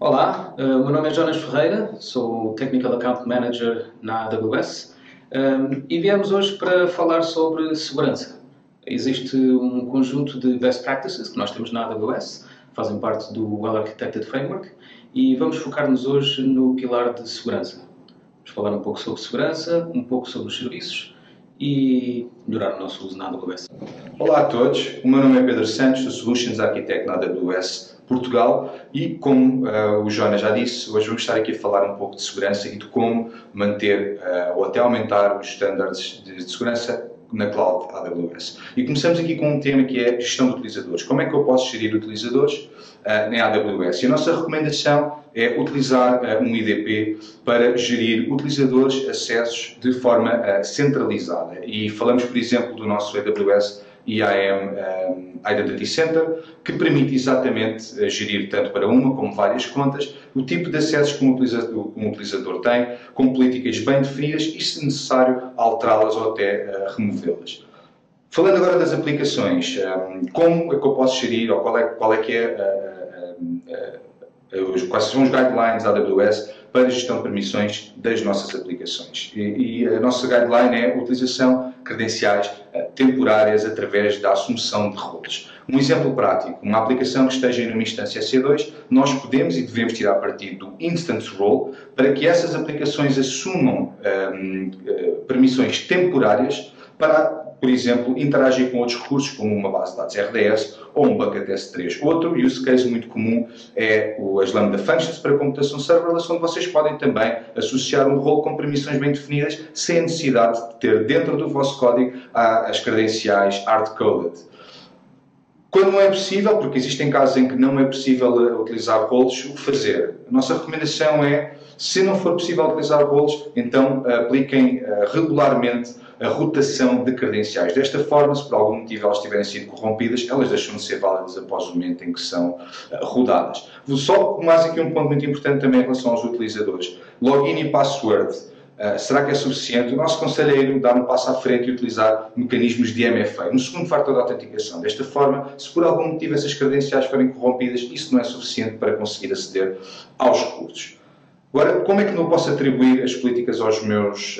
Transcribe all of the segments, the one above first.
Olá, o meu nome é Jonas Ferreira, sou Technical Account Manager na AWS e viemos hoje para falar sobre segurança. Existe um conjunto de best practices que nós temos na AWS, fazem parte do Well Architected Framework e vamos focar-nos hoje no pilar de segurança. Vamos falar um pouco sobre segurança, um pouco sobre os serviços e melhorar o nosso uso na AWS. Olá a todos, o meu nome é Pedro Santos, sou Solutions Architect na AWS Portugal e, como o Jonas já disse, hoje vamos estar aqui a falar um pouco de segurança e de como manter ou até aumentar os standards de segurança na Cloud AWS. E começamos aqui com um tema que é gestão de utilizadores. Como é que eu posso gerir utilizadores na AWS? E a nossa recomendação é utilizar um IDP para gerir utilizadores, acessos de forma centralizada. E falamos, por exemplo, do nosso AWS IAM Identity Center, que permite exatamente gerir tanto para uma como várias contas, o tipo de acessos que um utilizador tem, com políticas bem definidas e, se necessário, alterá-las ou até removê-las. Falando agora das aplicações, como é que eu posso gerir, ou quais são os guidelines da AWS para a gestão de permissões das nossas aplicações. E a nossa guideline é a utilização de credenciais temporárias através da assunção de roles. Um exemplo prático, uma aplicação que esteja numa instância EC2, nós podemos e devemos tirar partido do Instance Role para que essas aplicações assumam permissões temporárias para, por exemplo, interagir com outros recursos, como uma base de dados RDS ou um bucket S3. Outro use case muito comum é as Lambda Functions para computação serverless, onde vocês podem também associar um role com permissões bem definidas, sem a necessidade de ter dentro do vosso código as credenciais hard-coded. Quando não é possível, porque existem casos em que não é possível utilizar roles, o que fazer? A nossa recomendação é, se não for possível utilizar roles, então apliquem regularmente a rotação de credenciais. Desta forma, se por algum motivo elas tiverem sido corrompidas, elas deixam de ser válidas após o momento em que são rodadas. Vou só mais aqui um ponto muito importante também em relação aos utilizadores. Login e password. Será que é suficiente? O nosso conselho é dar um passo à frente e utilizar mecanismos de MFA, um segundo fator de autenticação. Desta forma, se por algum motivo essas credenciais forem corrompidas, isso não é suficiente para conseguir aceder aos recursos. Agora, como é que eu posso atribuir as políticas aos meus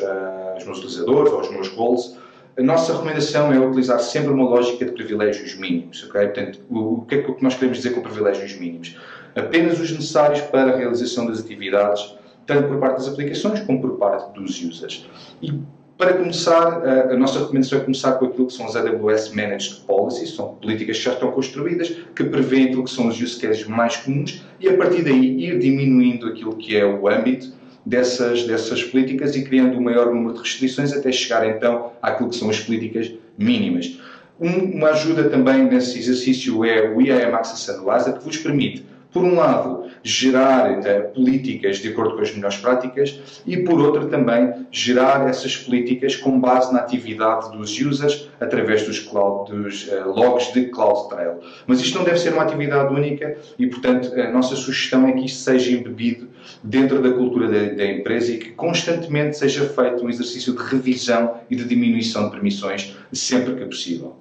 utilizadores, aos meus roles? A nossa recomendação é utilizar sempre uma lógica de privilégios mínimos. Okay? Portanto, o que é que nós queremos dizer com privilégios mínimos? Apenas os necessários para a realização das atividades, tanto por parte das aplicações como por parte dos users. E para começar, a nossa recomendação é começar com aquilo que são as AWS Managed Policies, são políticas que já estão construídas, que prevêem aquilo que são os use cases mais comuns e a partir daí ir diminuindo aquilo que é o âmbito dessas políticas e criando um maior número de restrições até chegar então àquilo que são as políticas mínimas. Uma ajuda também nesse exercício é o IAM Access Analyzer, que vos permite, por um lado, gerar políticas de acordo com as melhores práticas e, por outro, também gerar essas políticas com base na atividade dos users através dos logs de CloudTrail. Mas isto não deve ser uma atividade única e, portanto, a nossa sugestão é que isto seja embebido dentro da cultura da empresa e que constantemente seja feito um exercício de revisão e de diminuição de permissões sempre que possível.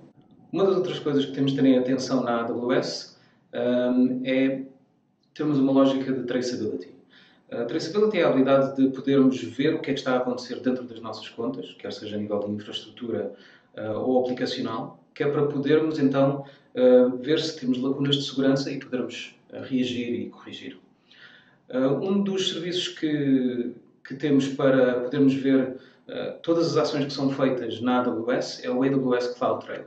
Uma das outras coisas que temos de ter em atenção na AWS é termos uma lógica de traceability. Traceability é a habilidade de podermos ver o que é que está a acontecer dentro das nossas contas, quer seja a nível de infraestrutura ou aplicacional, que é para podermos então ver se temos lacunas de segurança e podermos reagir e corrigir. Um dos serviços que temos para podermos ver todas as ações que são feitas na AWS é o AWS CloudTrail.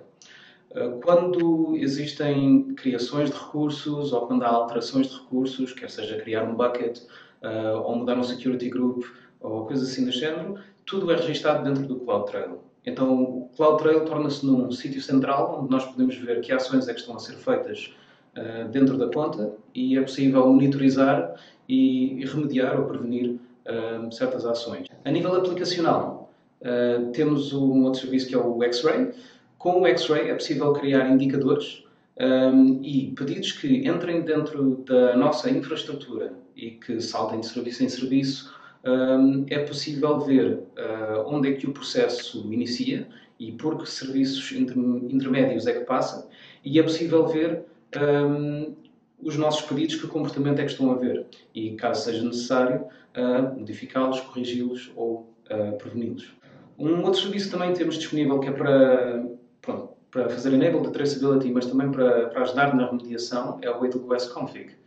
Quando existem criações de recursos ou quando há alterações de recursos, quer seja criar um bucket ou mudar um security group ou coisa assim do género, tudo é registado dentro do CloudTrail. Então o CloudTrail torna-se num sítio central onde nós podemos ver que ações é que estão a ser feitas dentro da conta e é possível monitorizar e remediar ou prevenir certas ações. A nível aplicacional, temos um outro serviço que é o X-Ray. Com o X-Ray é possível criar indicadores e pedidos que entrem dentro da nossa infraestrutura e que saltem de serviço em serviço. É possível ver onde é que o processo inicia e por que serviços intermédios é que passa e é possível ver os nossos pedidos, que comportamento é que estão a ver e, caso seja necessário, modificá-los, corrigi-los ou preveni-los. Um outro serviço também temos disponível que é para fazer enable da traceability, mas também para ajudar na remediação, é o AWS Config.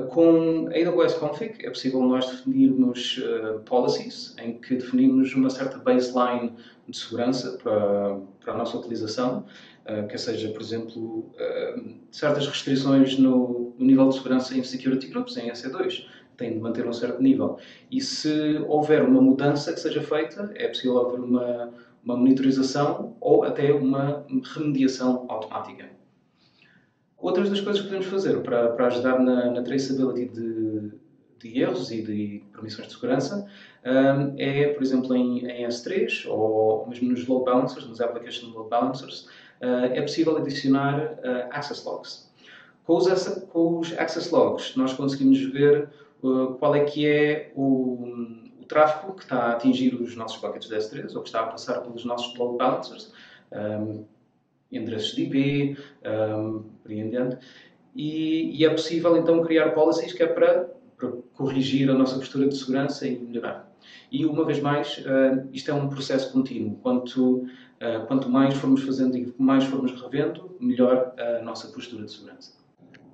Com a AWS Config é possível nós definirmos policies, em que definimos uma certa baseline de segurança para a nossa utilização, que seja, por exemplo, certas restrições no nível de segurança em Security Groups, em EC2, tem de manter um certo nível. E se houver uma mudança que seja feita, é possível haver uma monitorização ou até uma remediação automática. Outras das coisas que podemos fazer para ajudar na traceability de erros e de permissões de segurança é, por exemplo, em S3 ou mesmo nos load balancers, nos application load balancers, é possível adicionar access logs. Com os access logs, nós conseguimos ver qual é que é o tráfego que está a atingir os nossos buckets de S3 ou que está a passar pelos nossos load balancers, endereços de IP, por aí em diante. E é possível então criar policies que é para corrigir a nossa postura de segurança e melhorar. E uma vez mais, isto é um processo contínuo. Quanto mais formos fazendo e mais formos revendo, melhor a nossa postura de segurança.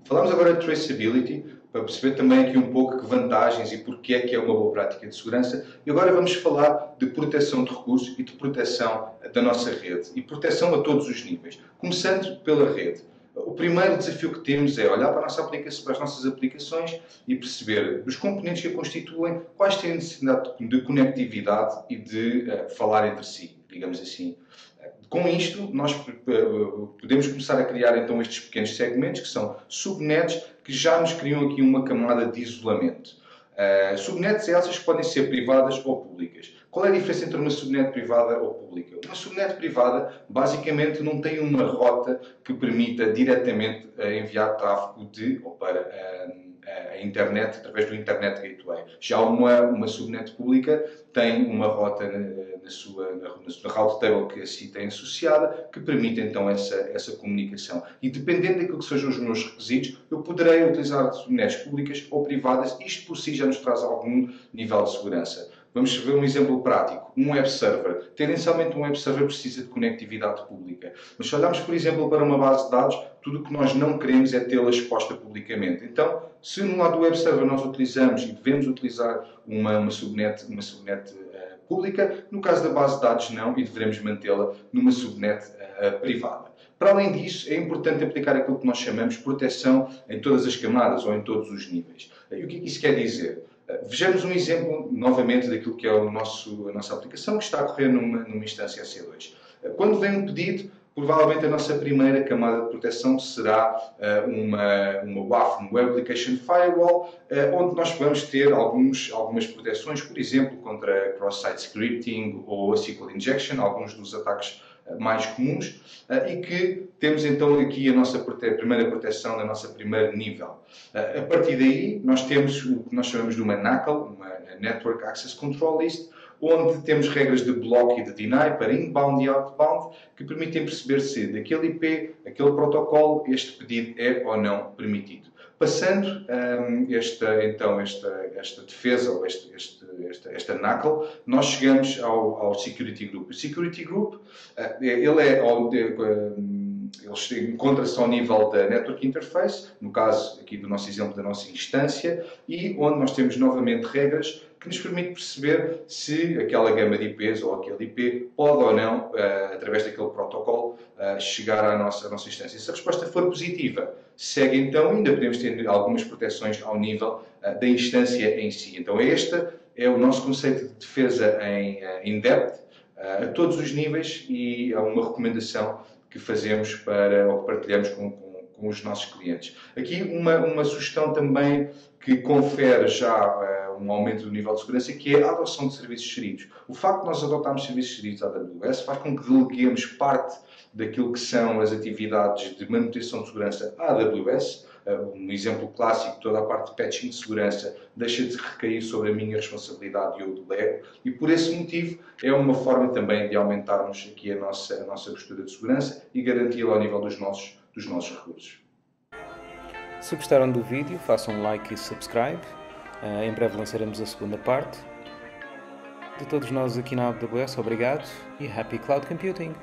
Falamos agora de traceability, para perceber também aqui um pouco que vantagens e porque é que é uma boa prática de segurança. E agora vamos falar de proteção de recursos e de proteção da nossa rede. E proteção a todos os níveis. Começando pela rede. O primeiro desafio que temos é olhar para as nossas aplicações e perceber os componentes que a constituem, quais têm necessidade de conectividade e de falar entre si, digamos assim. Com isto, nós podemos começar a criar então estes pequenos segmentos, que são subnets, que já nos criam aqui uma camada de isolamento. Subnets essas podem ser privadas ou públicas. Qual é a diferença entre uma subnet privada ou pública? Uma subnet privada, basicamente, não tem uma rota que permita diretamente enviar tráfego de ou para a internet através do Internet Gateway. Já uma subnet pública tem uma rota na route table que assim tem associada, que permite então essa comunicação. E dependendo daquilo que sejam os meus requisitos, eu poderei utilizar subnets públicas ou privadas. Isto por si já nos traz algum nível de segurança. Vamos ver um exemplo prático. Um web server. Tendencialmente um web server precisa de conectividade pública. Mas se olharmos, por exemplo, para uma base de dados, tudo o que nós não queremos é tê-la exposta publicamente. Então, se no lado do web server nós utilizamos e devemos utilizar uma subnet pública, no caso da base de dados não, e devemos mantê-la numa subnet privada. Para além disso, é importante aplicar aquilo que nós chamamos de proteção em todas as camadas ou em todos os níveis. E o que isso quer dizer? Vejamos um exemplo, novamente, daquilo que é a nossa aplicação, que está a correr numa instância EC2. Quando vem um pedido, provavelmente a nossa primeira camada de proteção será uma WAF, um Web Application Firewall, onde nós vamos ter algumas proteções, por exemplo, contra cross-site scripting ou SQL injection, alguns dos ataques mais comuns, e que temos então aqui a primeira proteção da nossa primeiro nível. A partir daí, nós temos o que nós chamamos de uma NACL, uma Network Access Control List, onde temos regras de block e de deny para inbound e outbound, que permitem perceber se daquele IP, aquele protocolo, este pedido é ou não permitido. Passando esta defesa, ou esta NACL, nós chegamos ao Security Group. O Security Group, ele encontra-se ao nível da Network Interface, no caso aqui do nosso exemplo da nossa instância, e onde nós temos novamente regras que nos permite perceber se aquela gama de IPs ou aquele IP pode ou não, através daquele protocolo, chegar à nossa instância. Se a resposta for positiva, segue então, ainda podemos ter algumas proteções ao nível da instância em si. Então este é o nosso conceito de defesa em depth, a todos os níveis, e é uma recomendação que fazemos ou que partilhamos com os nossos clientes. Aqui uma sugestão também que confere já um aumento do nível de segurança, que é a adoção de serviços geridos. O facto de nós adotarmos serviços geridos à AWS faz com que deleguemos parte daquilo que são as atividades de manutenção de segurança à AWS. Um exemplo clássico, toda a parte de patching de segurança deixa de recair sobre a minha responsabilidade e eu delego, e por esse motivo é uma forma também de aumentarmos aqui a nossa postura de segurança e garanti-la ao nível dos nossos recursos. Se gostaram do vídeo, façam um like e subscribe. Em breve lançaremos a segunda parte. De todos nós aqui na AWS, obrigado e Happy Cloud Computing!